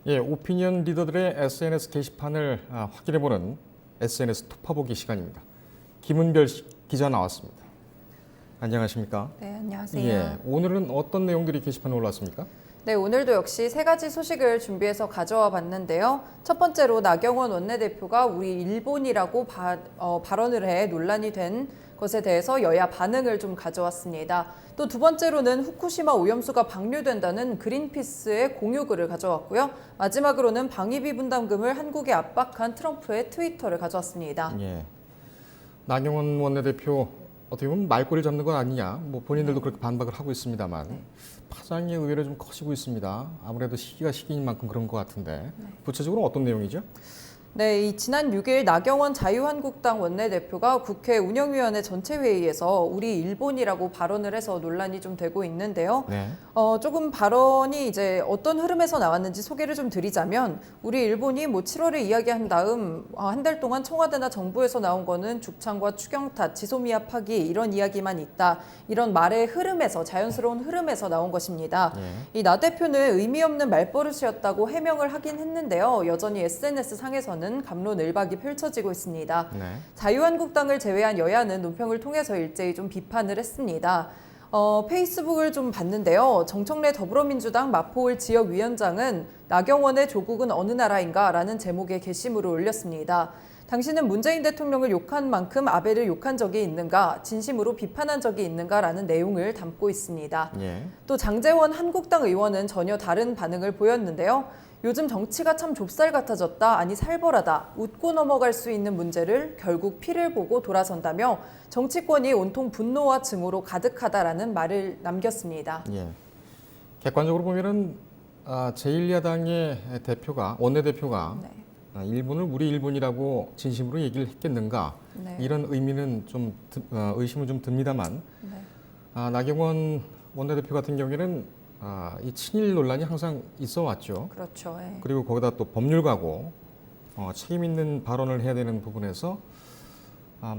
예, 오피니언 리더들의 SNS 게시판을 확인해보는 SNS 톱파보기 시간입니다. 김은별 기자 나왔습니다. 안녕하십니까? 네, 안녕하세요. 예, 오늘은 어떤 내용들이 게시판에 올랐습니까? 네, 오늘도 역시 세 가지 소식을 준비해서 가져와 봤는데요. 첫 번째로 나경원 원내대표가 우리 일본이라고 발언을 해 논란이 된 것에 대해서 여야 반응을 좀 가져왔습니다. 또 두 번째로는 후쿠시마 오염수가 방류된다는 그린피스의 공유글을 가져왔고요. 마지막으로는 방위비 분담금을 한국에 압박한 트럼프의 트위터를 가져왔습니다. 예, 나경원 원내대표 어떻게 보면 말꼬리를 잡는 건 아니냐, 뭐 본인들도 그렇게 반박을 하고 있습니다만 파장이 의외로 좀 커지고 있습니다. 아무래도 시기가 시기인 만큼 그런 것 같은데 구체적으로 어떤 내용이죠? 네, 지난 6일 나경원 자유한국당 원내대표가 국회 운영위원회 전체회의에서 우리 일본이라고 발언을 해서 논란이 좀 되고 있는데요. 네. 조금 발언이 이제 어떤 흐름에서 나왔는지 소개를 좀 드리자면 우리 일본이 뭐 7월에 이야기한 다음 한 달 동안 청와대나 정부에서 나온 거는 죽창과 추경탄, 지소미아 파기 이런 이야기만 있다. 이런 말의 흐름에서 자연스러운 흐름에서 나온 것입니다. 이 나 대표는 의미 없는 말버릇이었다고 해명을 하긴 했는데요. 여전히 SNS 상에서는 갑론을박이 펼쳐지고 있습니다. 네. 자유한국당을 제외한 여야는 논평을 통해서 일제히 좀 비판을 했습니다. 페이스북을 좀 봤는데요. 정청래 더불어민주당 마포을 지역위원장은 나경원의 조국은 어느 나라인가? 라는 제목의 게시물을 올렸습니다. 당신은 문재인 대통령을 욕한 만큼 아베를 욕한 적이 있는가? 진심으로 비판한 적이 있는가? 라는 내용을 담고 있습니다. 예. 또 장제원 한국당 의원은 전혀 다른 반응을 보였는데요. 요즘 정치가 참 좁쌀 같아졌다, 아니 살벌하다, 웃고 넘어갈 수 있는 문제를 결국 피를 보고 돌아선다며 정치권이 온통 분노와 증오로 가득하다라는 말을 남겼습니다. 예. 객관적으로 보면은 제1야당의 원내대표가 일본을 우리 일본이라고 진심으로 얘기를 했겠는가 이런 의미는 좀 의심은 좀 듭니다만 나경원 원내대표 같은 경우에는 이 친일 논란이 항상 있어 왔죠. 그렇죠. 예. 그리고 거기다 또 법률가고 책임 있는 발언을 해야 되는 부분에서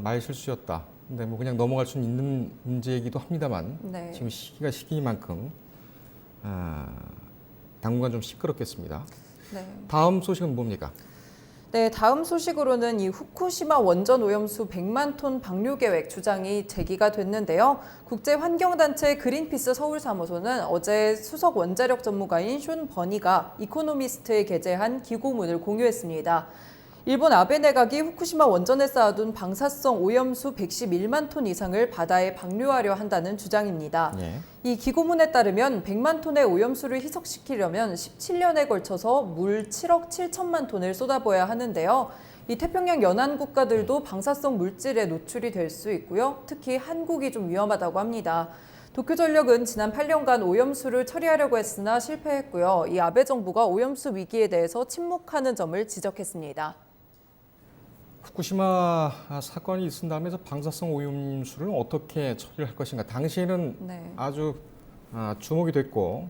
말 실수였다. 근데 뭐 그냥 넘어갈 수 있는 문제이기도 합니다만 지금 시기가 시기만큼 당분간 좀 시끄럽겠습니다. 다음 소식은 뭡니까? 네, 다음 소식으로는 이 후쿠시마 원전 오염수 100만 톤 방류 계획 주장이 제기가 됐는데요. 국제환경단체 그린피스 서울사무소는 어제 수석 원자력 전문가인 숀 버니가 이코노미스트에 게재한 기고문을 공유했습니다. 일본 아베 내각이 후쿠시마 원전에 쌓아둔 방사성 오염수 111만 톤 이상을 바다에 방류하려 한다는 주장입니다. 이 기고문에 따르면 100만 톤의 오염수를 희석시키려면 17년에 걸쳐서 물 7억 7천만 톤을 쏟아부어야 하는데요. 이 태평양 연안 국가들도 방사성 물질에 노출이 될 수 있고요. 특히 한국이 좀 위험하다고 합니다. 도쿄전력은 지난 8년간 오염수를 처리하려고 했으나 실패했고요. 이 아베 정부가 오염수 위기에 대해서 침묵하는 점을 지적했습니다. 후쿠시마 사건이 있은 다음에 방사성 오염수를 어떻게 처리를 할 것인가. 당시에는 아주 주목이 됐고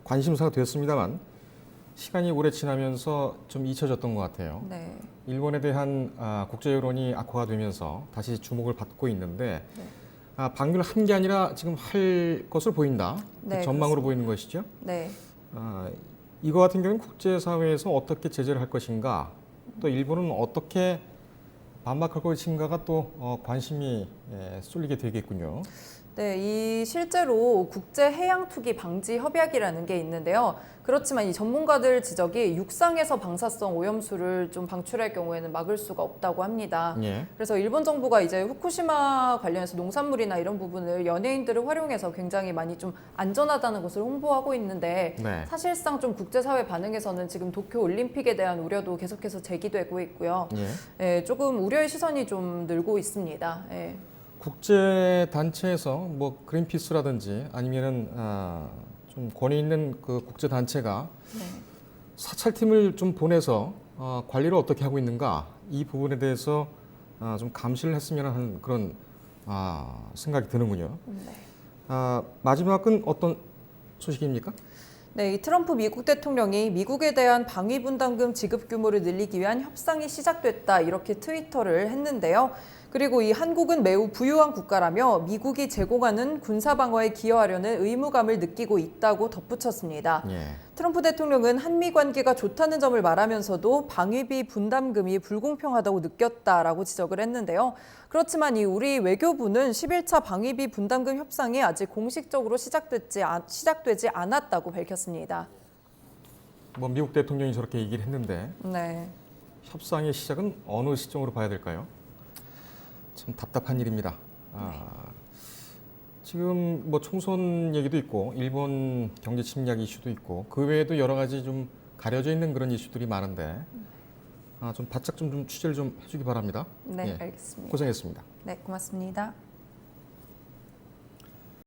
관심사가 됐습니다만 시간이 오래 지나면서 좀 잊혀졌던 것 같아요. 일본에 대한 국제 여론이 악화가 되면서 다시 주목을 받고 있는데 방류를 한 게 아니라 지금 할 것으로 보인다. 전망으로 보이는 것이죠. 이거 같은 경우는 국제사회에서 어떻게 제재를 할 것인가. 또 일본은 어떻게 반박할 것인가가 또 관심이 쏠리게 되겠군요. 네, 이 실제로 국제해양투기 방지 협약이라는 게 있는데요. 그렇지만 이 전문가들 지적이 육상에서 방사성 오염수를 좀 방출할 경우에는 막을 수가 없다고 합니다. 그래서 일본 정부가 이제 후쿠시마 관련해서 농산물이나 이런 부분을 연예인들을 활용해서 굉장히 많이 좀 안전하다는 것을 홍보하고 있는데 사실상 좀 국제사회 반응에서는 지금 도쿄 올림픽에 대한 우려도 계속해서 제기되고 있고요. 조금 우려의 시선이 좀 늘고 있습니다. 국제 단체에서 뭐 그린피스라든지 아니면은 좀 권위 있는 그 국제 단체가 사찰팀을 좀 보내서 관리를 어떻게 하고 있는가 이 부분에 대해서 좀 감시를 했으면 하는 그런 생각이 드는군요. 마지막은 어떤 소식입니까? 네, 이 트럼프 미국 대통령이 미국에 대한 방위 분담금 지급 규모를 늘리기 위한 협상이 시작됐다 이렇게 트위터를 했는데요. 그리고 이 한국은 매우 부유한 국가라며 미국이 제공하는 군사 방어에 기여하려는 의무감을 느끼고 있다고 덧붙였습니다. 예. 트럼프 대통령은 한미 관계가 좋다는 점을 말하면서도 방위비 분담금이 불공평하다고 느꼈다라고 지적을 했는데요. 그렇지만 이 우리 외교부는 11차 방위비 분담금 협상이 아직 공식적으로 시작되지 않았다고 밝혔습니다. 뭐 미국 대통령이 저렇게 얘기를 했는데 네. 협상의 시작은 어느 시점으로 봐야 될까요? 참 답답한 일입니다. 지금 뭐 총선 얘기도 있고 일본 경제 침략 이슈도 있고 그 외에도 여러 가지 좀 가려져 있는 그런 이슈들이 많은데 좀 바짝 좀 취재를 좀 해주기 바랍니다. 네, 예, 알겠습니다. 고생했습니다. 네, 고맙습니다.